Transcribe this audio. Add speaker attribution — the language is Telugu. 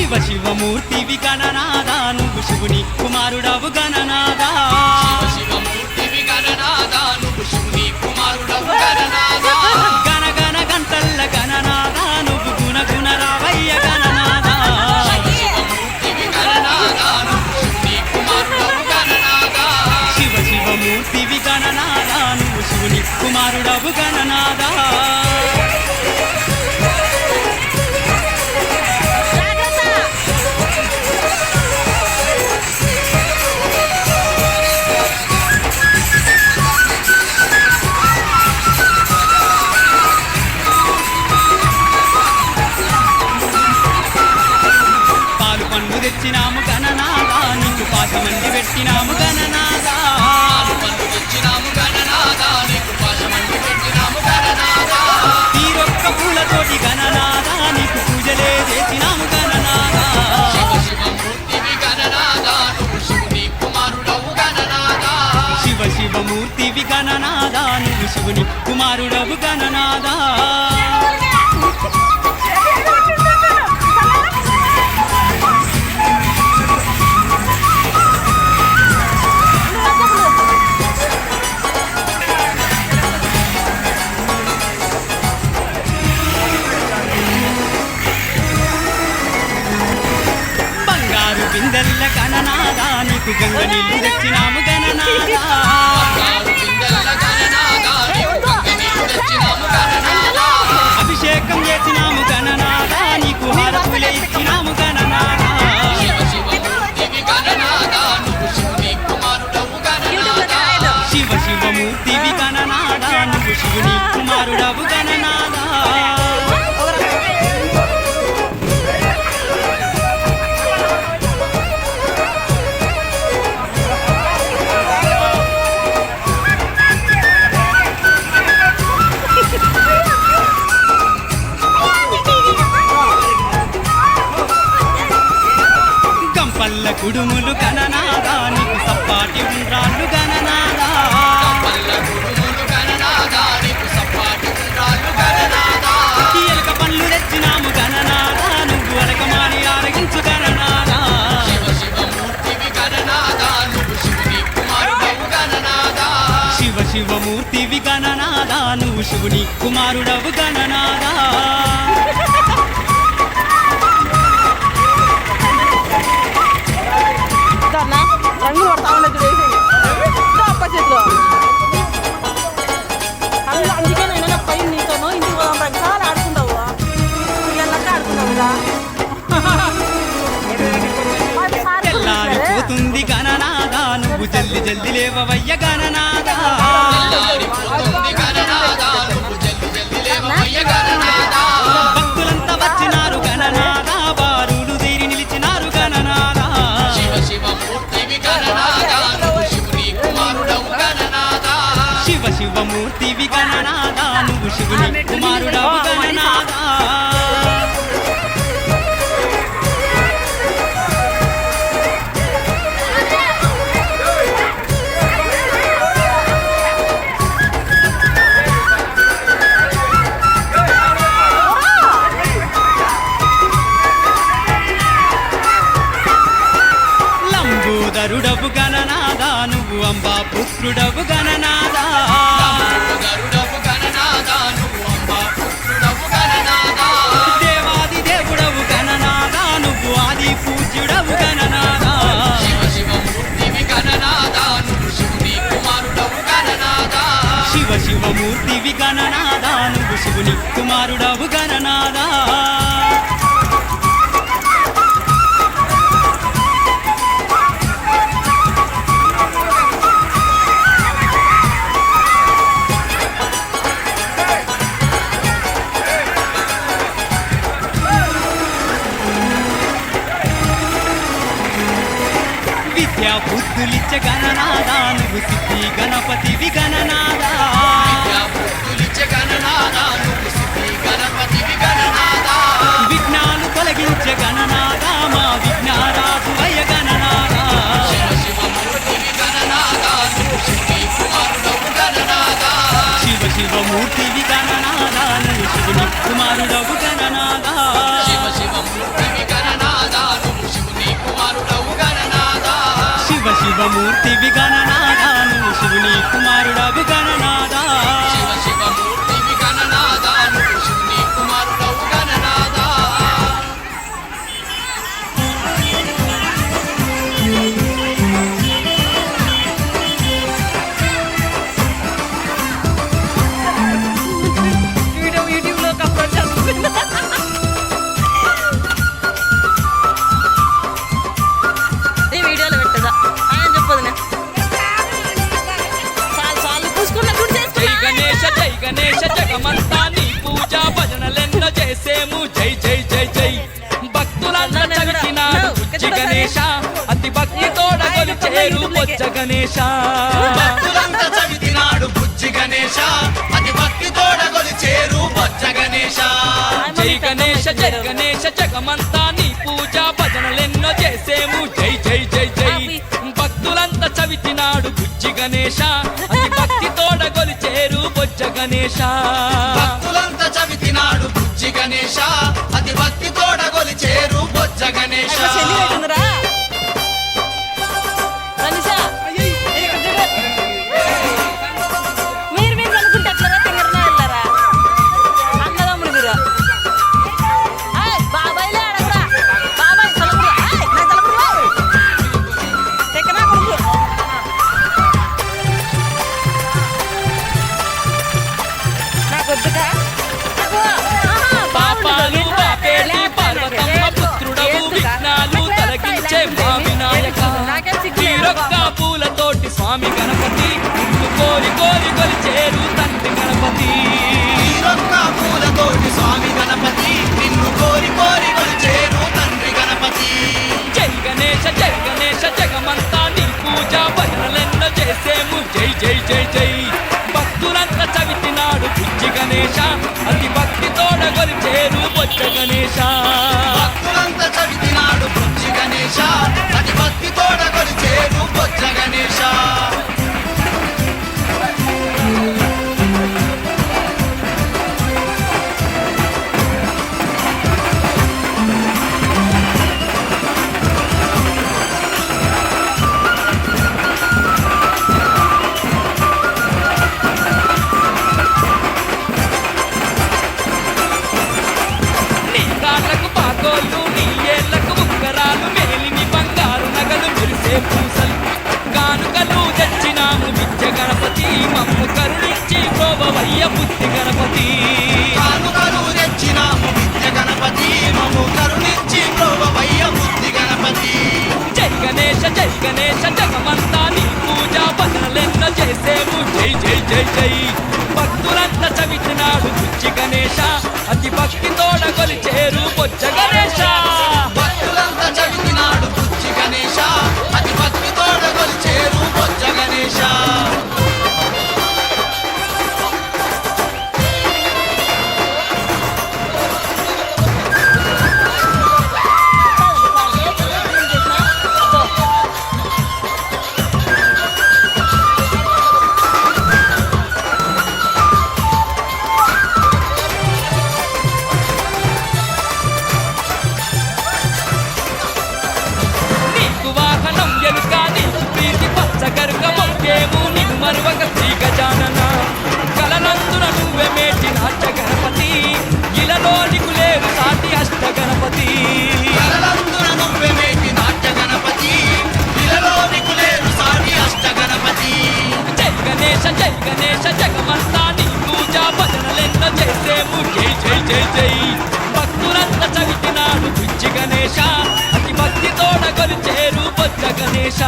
Speaker 1: శివ శివమూర్తివి గణనాదా నువ్వు శివుని కుమారుడవు గణనాదా
Speaker 2: శివమూర్తివి గణనాదా నువ్వు శివుని కుమారుడవు గణనాదా
Speaker 1: గణ గణ గంటల్ల గణనాదా నువ్వు గుణ గుణ రావయ్య గణనాదా
Speaker 2: శివమూర్తివి గణనాదా నువ్వు శివుని కుమారుడవు గణనాదా
Speaker 1: శివ శివమూర్తివి గణనాదా నువ్వు శివుని కుమారుడవు గణనాదా తెచ్చినాము గణనాదా నీకు పాశమండి పెట్టినాము గణనాదా
Speaker 2: తెచ్చినాము గణనాదా నీకు పాశమండి పెట్టినాము గణనాదా
Speaker 1: తీరొక్క పూలతోటి గణనాదా నీకు పూజలే చేసినాము గణనాదా
Speaker 2: శివమూర్తివి గణనాదా నువ్వు శివుని కుమారుడవు గణనాదా
Speaker 1: శివ శివమూర్తివి గణనాదా నువ్వు శివుని కుమారుడవు గణనాదా బిందెల్ల గణనాదా నీకు గంగ నీళ్లు తెచ్చినాము గణనాదా అభిషేకం చేసినాము గణనాదా నీకు హారతులే ఇచ్చినాము గణనాదా శివ శివమూర్తివి గణనాదా నువ్వు శివుని కుమారుడవు గణనాదా పల్ల కుడుములు గణనాదా నీకు సప్పాటి ఉండ్రాళ్ళు గణనాదా ఎలక పళ్ళు తెచ్చినాము గణనాదా నువ్వు అలకమాని ఆరగించు గణనాదా శివ శివమూర్తివి గణనాదా నువ్వు శివుని కుమారుడవు గణనాదా
Speaker 3: రంగులు పడతా ఉండదు అప్ప చేతిలో అందుకే నేను పైన నీతోనూ ఇంటికి పోదాం ప్రతిసారి ఆడుకుంటావు పిల్లలకి ఆడుకుంటావు కదా
Speaker 1: తెల్లారిపోతుంది గణనాదా నువ్వు జల్ది జల్ది లేవవయ్య గణనాదా భక్తులంతా వచ్చినారు గణనాదా బారులు తీరి నిలిచినారు గణనాదా శివ శివమూర్తివి గణనాదా నువ్వు శివుని కుమారుడవు గణనాదా లంబోదరుడవు గణనాదా నువ్వు అంబా పుత్రుడవు గణనాదా దేవాది దేవుడవు గణనాదా నువ్వు ఆది పూజ్యుడవు గణనాదా శివ శివమూర్తివి గణనాదా నువ్వు శివుని కుమారుడవు గణనాదా విద్యా బుద్ధులిచ్చ గణనాదా నువ్వు సిద్ధి గణపతివి గణనాదా విఘ్నాలు తొలగించే గణనాదా మా విఘ్నారాజు వయ గణనాదా శివ శివమూర్తివి గణనాదా నువ్వు శివుని కుమారుడవు గణనాదా
Speaker 2: శివమూర్తివి గణనాదా
Speaker 1: శివమూర్తివి గణనాదా నువ్వు శివుని కుమారుడవు గణనాదా
Speaker 2: శివ శివ మూర్తివి గణనాదా నువ్వు శివుని కుమారుడవు గణనాదా
Speaker 3: యూట్యూబ్లో అప్లోడ్ చేస్తున్నా ఈ వీడియోలో పెట్టదా ఆయన చెప్పదు చాలు పూసుకున్న గుడి
Speaker 1: జై గణేశ జై గణేశ జగమంతా నీ పూజా భజనలెన్నో చేసేము జై జై జై జై భక్తులంతా చవితినాడు బుజ్జి గణేశ అతి భక్తి తోడ కొలిచేరు బొజ్జ గణేశ
Speaker 2: భక్తులంతా చవితినాడు బుజ్జి గణేశ అతి భక్తి తోడగొలి చేరు బొజ్జ గణేశ
Speaker 1: జై గణేశ జై గణేశ జగమంతా నీ పూజా భజనలెన్నో చేసేము జై జై జై జై భక్తులంతా చవితినాడు బుజ్జి గణేశ అతి భక్తి తోడ కొలిచేరు బొజ్జ గణేశ
Speaker 2: భక్తులంతా చవితినాడు బుజ్జి గణేశ అతి భక్తి తోడగొలి చేరు బొజ్జ గణేశ
Speaker 3: చెల్లి పెట్టిందిరా గణేశా, ఇక్కడ చూడు. మీరు అనుకుంటే అట్లరా తింగరనా వెళ్ళారా అన్నదమ్ముడు మీరు బాబాయ్లే అడగరా బాబాయ్ తలపుడు నా తలపుడు తెక్కనా కొడుకు నాకొద్దుగా
Speaker 1: పాపాలు బాపేటి పార్వతమ్మ పుత్రుడవు విఘ్నాలు తొలగించే మా వినాయక తీరొక్క పూలతోటి స్వామి గణపతి నిన్ను కోరి కోరి కొలిచేరు తండ్రి గణపతి
Speaker 2: ఈరొక్క పూలతోటి స్వామి గణపతి నిన్ను కోరి కోరి కొలిచేరు తండ్రి గణపతి
Speaker 1: జై గణేశ జగమంతా నీ పూజా భజనలెన్నో చేసేము జై జై జై జై భక్తులంతా చవితినాడు బుజ్జి గణేశ అతి భక్తి తోడ కొలిచేరు బొజ్జ గణేశ
Speaker 2: భక్తులంతా చవితినాడు బుజ్జి గణేశ అతి భక్తి తోడగొలి చేరు బొజ్జ గణేశ
Speaker 1: నీ కాళ్ళకు పాకోళ్ళు నీ ఏళ్లకు ఉంగరాలు మేలిని బంగారు నగలు మెరిసే పూసలు కానుకలు తెచ్చినాము విద్య గణపతి మమ్ము కరుణించి గోవయ్య బుద్ధి గణపతి
Speaker 2: కానుకలు తెచ్చినాము విద్య గణపతి మము కరుణించి ప్రోభవయ్య బుద్ధి గణపతి
Speaker 1: జై గణేశ జగమంతా నీ పూజా భజనలెన్నో చేసేము జై జై జై జై భక్తులంతా చవితినాడు బుజ్జి గణేశ అతి భక్తి తోడ కొలిచేరు బొజ్జ గణేశ
Speaker 2: భక్తులంతా చవితినాడు బుజ్జి గణేశ అతి భక్తి తోడగొలి చేరు బొజ్జ గణేశ
Speaker 1: నీకు వాహనం ఎలుక నీకు ప్రీతి పచ్చగరుక మొక్కేము నీకు మరువక శ్రీ గజానన కలనందున నువ్వే మేటి నాట్య గణపతి ఇలలో నీకు లేవు సాటి అష్ట గణపతి
Speaker 2: కలలందున నువ్వే మేటి నాట్య గణపతి ఇలలో నికులేరు సాటి అష్ట గణపతి
Speaker 1: జై గణేశ జగమంతా నీ పూజా భజనలెన్నో చేసేము జై జై జై జై భక్తులంతా చవితినాడు బుజ్జి గణేశ అతి భక్తి తోడ కొలిచేరు బొజ్జ గణేశ